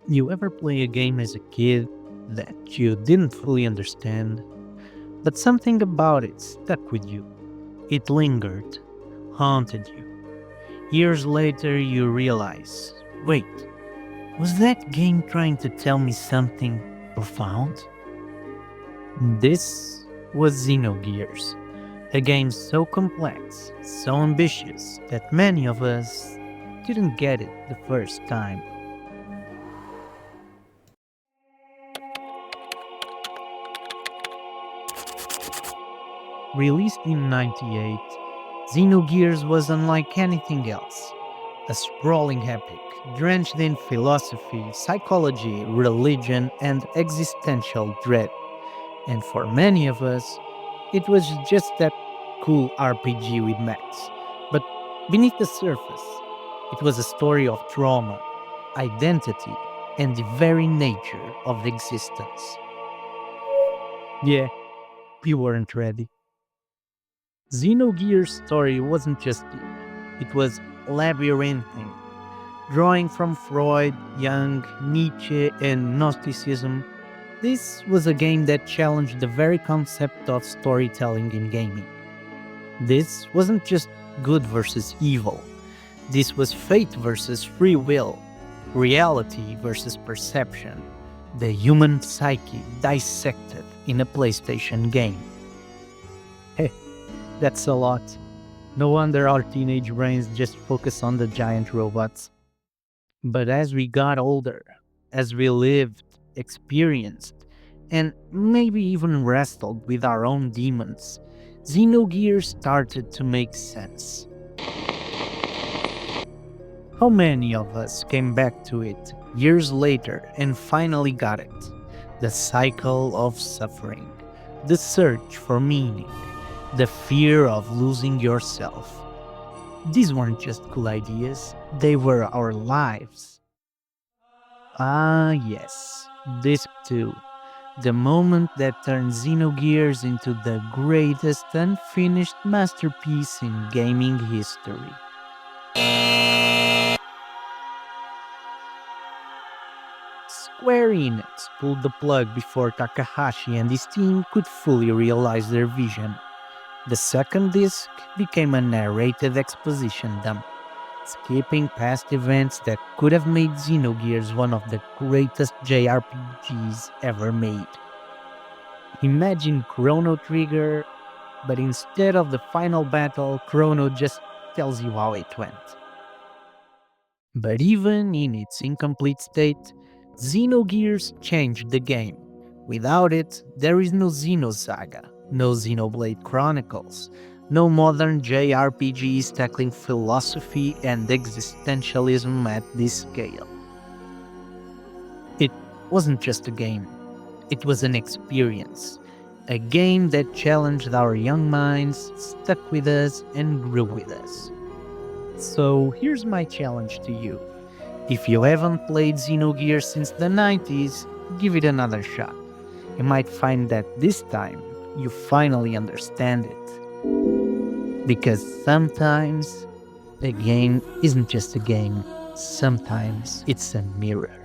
You ever play a game as a kid that you didn't fully understand, but something about it stuck with you? It lingered, haunted you. Years later, you realize, wait, was that game trying to tell me something profound? This was Xenogears, a game so complex, so ambitious, that many of us didn't get it the first time. Released in '98, Xenogears was unlike anything else. A sprawling epic, drenched in philosophy, psychology, religion, and existential dread. And for many of us, it was just that cool RPG with mechs. But beneath the surface, it was a story of trauma, identity, and the very nature of existence. Yeah, we weren't ready. Xenogears' story wasn't just deep, it was labyrinthine, drawing from Freud, Jung, Nietzsche, and Gnosticism. This was a game that challenged the very concept of storytelling in gaming. This wasn't just good versus evil, this was fate versus free will, reality versus perception, the human psyche dissected in a PlayStation game. Heh, that's a lot. No wonder our teenage brains just focus on the giant robots. But as we got older, as we lived, experienced, and maybe even wrestled with our own demons, Xenogears started to make sense. How many of us came back to it years later and finally got it? The cycle of suffering, the search for meaning, the fear of losing yourself. These weren't just cool ideas, they were our lives. Ah, yes, Disc 2. The moment that turned Xenogears into the greatest unfinished masterpiece in gaming history. Square Enix pulled the plug before Takahashi and his team could fully realize their vision. The second disc became a narrated exposition dump, skipping past events that could have made Xenogears one of the greatest JRPGs ever made. Imagine Chrono Trigger, but instead of the final battle, Chrono just tells you how it went. But even in its incomplete state, Xenogears changed the game. Without it, there is no Xenosaga, no Xenoblade Chronicles, no modern JRPGs tackling philosophy and existentialism at this scale. It wasn't just a game, it was an experience. A game that challenged our young minds, stuck with us, and grew with us. So here's my challenge to you. If you haven't played Xenogears since the '90s, give it another shot. You might find that this time you finally understand it. Because sometimes a game isn't just a game, sometimes it's a mirror.